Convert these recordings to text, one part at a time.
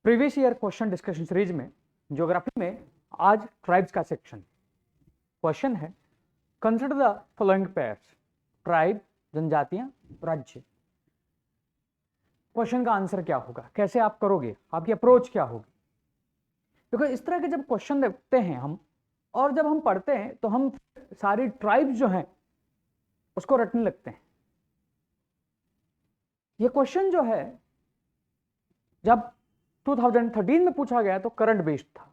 Previous year question discussion series में geography में आज ट्राइब्स का सेक्शन। क्वेश्चन है consider the following pairs, tribe जनजातियां राज्य। क्वेश्चन का आंसर क्या होगा, कैसे आप करोगे, आपकी अप्रोच क्या होगी? क्योंकि इस तरह के जब क्वेश्चन देखते हैं हम और जब हम पढ़ते हैं तो हम सारी ट्राइब्स जो हैं उसको रटने लगते हैं। ये क्वेश्चन जो है जब 2013 में पूछा गया तो करंट बेस्ड था,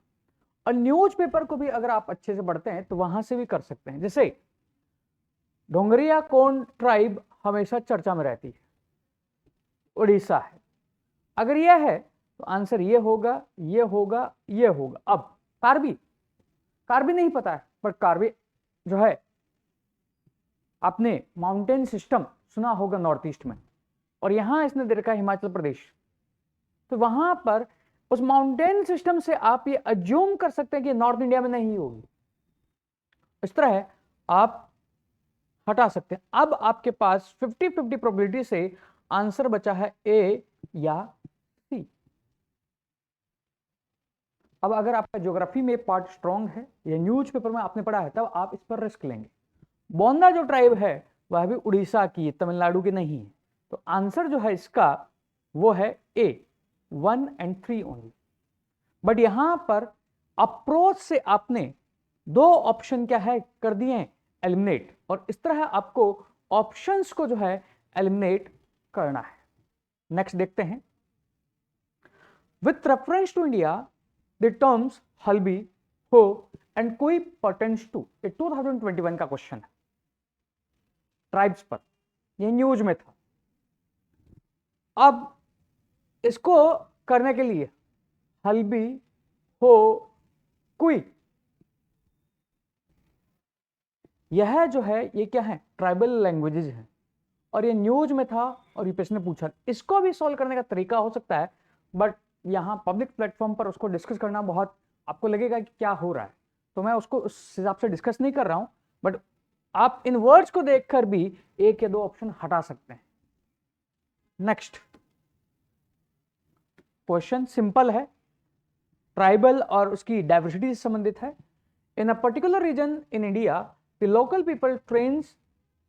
और न्यूज़पेपर को भी अगर आप अच्छे से पढ़ते हैं तो वहां से भी कर सकते हैं। जैसे डोंगरिया कौन ट्राइब हमेशा चर्चा में रहती है, उड़ीसा है। अगर यह है तो आंसर ये होगा, ये होगा, ये होगा। अब कार्बी, कार्बी नहीं पता है, पर कार्बी जो है आपने माउंटेन सिस्टम सुना होगा नॉर्थ ईस्ट में, और यहां इसने दे रखा है हिमाचल प्रदेश। तो वहां पर उस माउंटेन सिस्टम से आप ये अज्यूम कर सकते हैं कि नॉर्थ इंडिया में नहीं होगी। इस तरह है आप हटा सकते हैं। अब आपके पास 50-50 प्रोबेबिलिटी से आंसर बचा है ए या सी। अब अगर आपका ज्योग्राफी में पार्ट स्ट्रांग है या न्यूज़पेपर में आपने पढ़ा है तब आप इस पर रिस्क लेंगे। बोंदा जो ट्राइब है वह भी उड़ीसा की, तमिलनाडु की नहीं है। तो आंसर जो है इसका वो है ए, 1 और 3 ओनली। बट यहां पर अप्रोच से आपने दो ऑप्शन क्या है कर दिए एलिमिनेट, और इस तरह आपको ऑप्शंस को जो है एलिमिनेट करना है। नेक्स्ट देखते हैं, with reference to India the terms Halbi, Ho and कोई पर्टेंस टू। ये 2021 का क्वेश्चन है ट्राइब्स पर, ये न्यूज में था। अब इसको करने के लिए हल्बी, हो, कुई, यह जो है ये क्या है, ट्राइबल लैंग्वेजेज हैं, और ये न्यूज में था और यूपीएससी ने पूछा। इसको भी सॉल्व करने का तरीका हो सकता है, बट यहां पब्लिक प्लेटफॉर्म पर उसको डिस्कस करना बहुत आपको लगेगा कि क्या हो रहा है, तो मैं उसको उस हिसाब से डिस्कस नहीं कर रहा हूं। बट आप इन वर्ड्स को देखकर भी एक या दो ऑप्शन हटा सकते हैं। नेक्स्ट क्वेश्चन सिंपल है, ट्राइबल और उसकी डाइवर्सिटी से संबंधित है। In a particular region in India the local people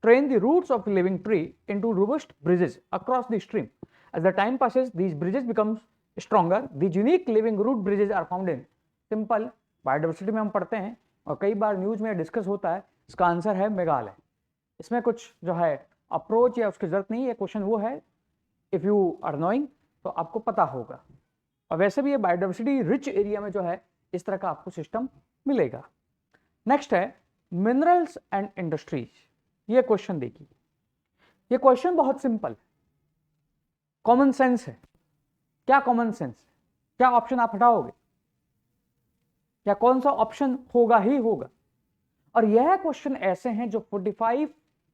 train the roots of a living tree into robust bridges across the stream. As the time passes, these bridges become stronger. These unique living root bridges are found in simple biodiversity में हम पढ़ते हैं और कई बार news में discuss होता है। इसका आंसर है मेघालय। इसमें कुछ जो है अप्रोच या उसकी जरूरत नहीं है, क्वेश्चन वो है इफ यू आर नोइंग तो आपको पता होगा। और वैसे भी ये बायोडाइवर्सिटी रिच एरिया में जो है इस तरह का आपको सिस्टम मिलेगा। नेक्स्ट है मिनरल्स एंड इंडस्ट्रीज। ये क्वेश्चन देखिए, ये क्वेश्चन बहुत सिंपल है, कॉमन सेंस है। क्या कॉमन सेंस है? क्या ऑप्शन आप हटाओगे? क्या कौन सा ऑप्शन होगा ही होगा? और यह क्वेश्चन ऐसे हैं जो 45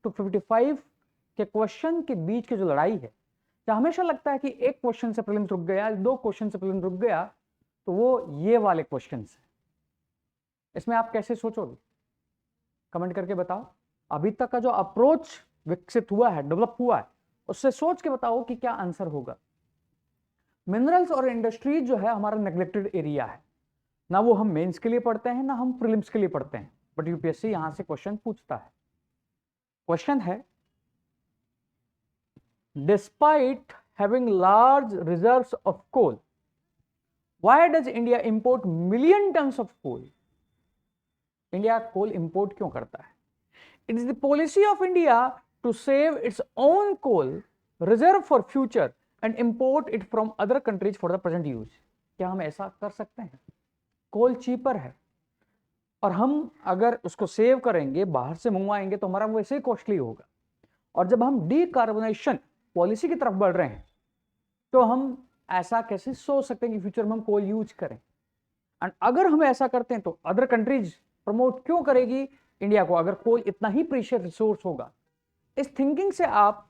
to 55 के क्वेश्चन के बीच की जो लड़ाई है, तो हमेशा लगता है कि एक क्वेश्चन से प्रीलिम्स रुक गया, दो क्वेश्चन से प्रीलिम्स रुक गया, तो वो ये वाले क्वेश्चन है। इसमें आप कैसे सोचोगे, कमेंट करके बताओ। अभी तक का जो अप्रोच विकसित हुआ है, डेवलप हुआ है, उससे सोच के बताओ कि क्या आंसर होगा। मिनरल्स और इंडस्ट्रीज जो है हमारा नेग्लेक्टेड एरिया है, ना वो हम मेंस के लिए पढ़ते हैं ना हम प्रीलिम्स के लिए पढ़ते हैं, बट यूपीएससी यहां से क्वेश्चन पूछता है। क्वेश्चन है, despite having large reserves of coal, why does India import million tons of coal? India coal import क्यों करता है? It is the policy of India to save its own coal reserve for future and import it from other countries for the present use. क्या हम ऐसा कर सकते हैं? कोल cheaper है और हम अगर उसको सेव करेंगे, बाहर से मंगवाएंगे तो हमारा वैसे ही कॉस्टली होगा। और जब हम डीकार्बोनेशन पॉलिसी की तरफ बढ़ रहे हैं तो हम ऐसा कैसे सोच सकते हैं कि फ्यूचर में हम कोल यूज करें? एंड अगर हम ऐसा करते हैं तो अदर कंट्रीज प्रमोट क्यों करेगी इंडिया को, अगर कोल इतना ही प्रीशियस रिसोर्स होगा? इस थिंकिंग से आप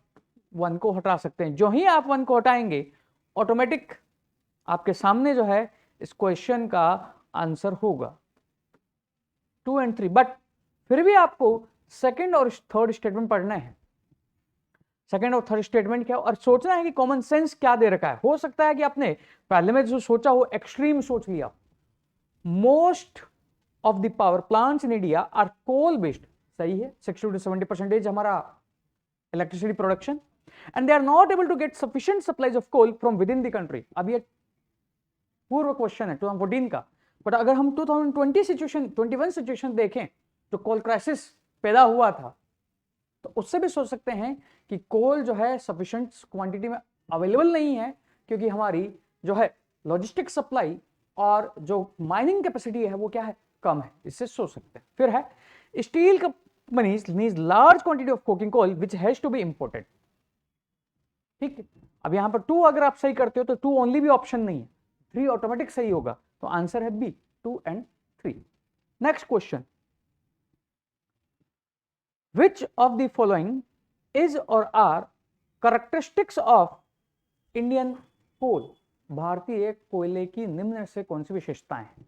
1 को हटा सकते हैं। जो ही आप 1 को हटाएंगे ऑटोमेटिक आपके सामने जो है इस क्वेश्चन का आंसर होगा 2 और 3। बट फिर भी आपको सेकंड और थर्ड स्टेटमेंट पढ़ना है। सेकंड और थर्ड स्टेटमेंट क्या, और सोचना है कि कॉमन सेंस क्या दे रखा है। हो सकता है कि आपने पहले में जो सोचा हो एक्सट्रीम सोच लिया। Most of the power plants in India are coal based, सही है, 60 to 70% हमारा electricity production, and they are not able to get sufficient supplies of coal from within the country. अब ये पूर्व क्वेश्चन है 2014 का, बट अगर हम 2020 सिचुएशन 21 सिचुएशन देखें जो कोल क्राइसिस पैदा हुआ था, तो उससे भी सोच सकते हैं कि कोल जो है सफिशिएंट क्वांटिटी में अवेलेबल नहीं है, क्योंकि हमारी जो है लॉजिस्टिक सप्लाई और जो माइनिंग कैपेसिटी है वो क्या है, कम है। इससे सोच सकते हैं। फिर है steel companies needs large quantity of coking coal which has to be imported. ठीक है, अब यहां पर 2 अगर आप सही करते हो तो 2 ओनली भी ऑप्शन नहीं है, 3 ऑटोमेटिक सही होगा, तो आंसर है B, 2 and 3। Next question, which of the following is or are characteristics of Indian coal? भारतीय कोयले की निम्न से कौन सी विशेषताएं हैं?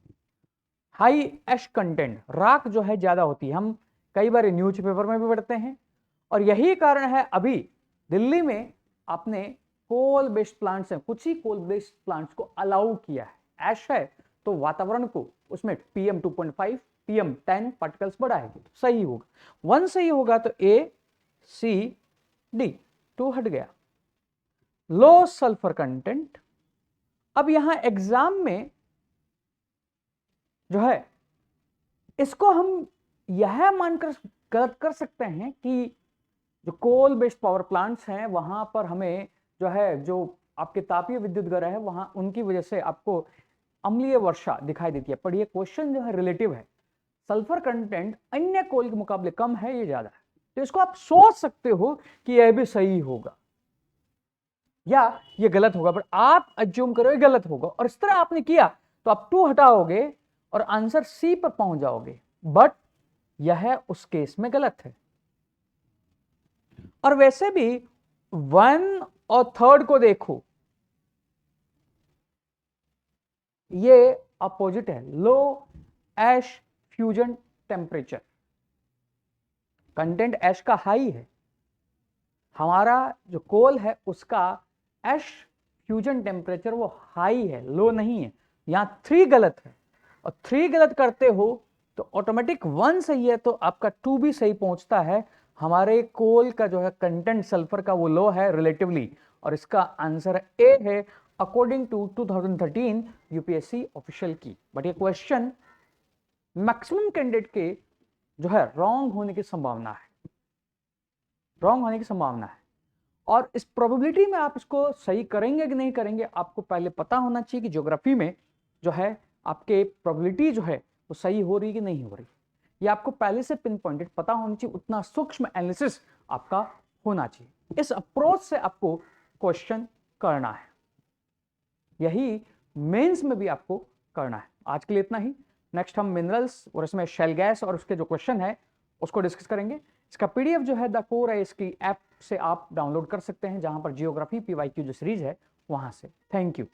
हाई एश कंटेंट, राख जो है ज्यादा होती है, हम कई बार न्यूज़पेपर में भी पढ़ते हैं, और यही कारण है अभी दिल्ली में आपने कोल बेस्ड प्लांट्स हैं, कुछ ही कोल बेस्ड प्लांट्स को अलाउ किया है। एश है तो वातावरण को उसमें PM 2.5 PM 10 पार्टिकल्स बढ़ाएगी, तो सही होगा। 1 सही होगा तो A C D, 2 हट गया। लो सल्फर कंटेंट, अब यहां एग्जाम में जो है इसको हम यह मानकर गलत कर सकते हैं कि जो कोल बेस्ड पावर प्लांट्स हैं वहां पर हमें जो है, जो आपके तापीय विद्युत घर है वहां, उनकी वजह से आपको अम्लीय वर्षा दिखाई देती है, पर ये क्वेश्चन जो है रिलेटिव है। सल्फर कंटेंट अन्य कोल के मुकाबले कम है, ये ज्यादा है, तो इसको आप सोच सकते हो कि यह भी सही होगा या ये गलत होगा, बट आप अज्यूम करो ये गलत होगा, और इस तरह आपने किया तो आप 2 हटाओगे और आंसर सी पर पहुंच जाओगे, बट यह उस केस में गलत है। और वैसे भी 1 और 3 को देखो, ये अपोजिट है। लो एश फ्यूजन टेम्परेचर, कंटेंट एश का हाई है, हमारा जो कोल है उसका एश फ्यूजन टेम्परेचर वो हाई है, लो नहीं है। यहां 3 गलत है, और 3 गलत करते हो तो ऑटोमेटिक 1 सही है, तो आपका 2 भी सही पहुंचता है। हमारे कोल का जो है कंटेंट सल्फर का वो लो है रिलेटिवली, और इसका आंसर ए है अकॉर्डिंग टू 2013 यूपीएससी ऑफिशियल की। बट ये क्वेश्चन मैक्सिमम कैंडिडेट के जो है रॉन्ग होने की संभावना है, रॉन्ग होने की संभावना है। और इस प्रोबेबिलिटी में आप इसको सही करेंगे कि नहीं करेंगे, आपको पहले पता होना चाहिए कि ज्योग्राफी में जो है आपके प्रोबेबिलिटी जो है वो सही हो रही कि नहीं हो रही, ये आपको पहले से पिन पॉइंटेड पता होना चाहिए, उतना सूक्ष्म एनालिसिस आपका होना चाहिए। इस अप्रोच से आपको क्वेश्चन करना है, यही मेंस में भी आपको करना है। आज के लिए इतना ही। नेक्स्ट हम मिनरल्स और इसमें शेल गैस और उसके जो क्वेश्चन है उसको डिस्कस करेंगे। इसका पीडीएफ जो है द कोर है इसकी ऐप से आप डाउनलोड कर सकते हैं, जहां पर जियोग्राफी PYQ जो सीरीज है वहां से। Thank you.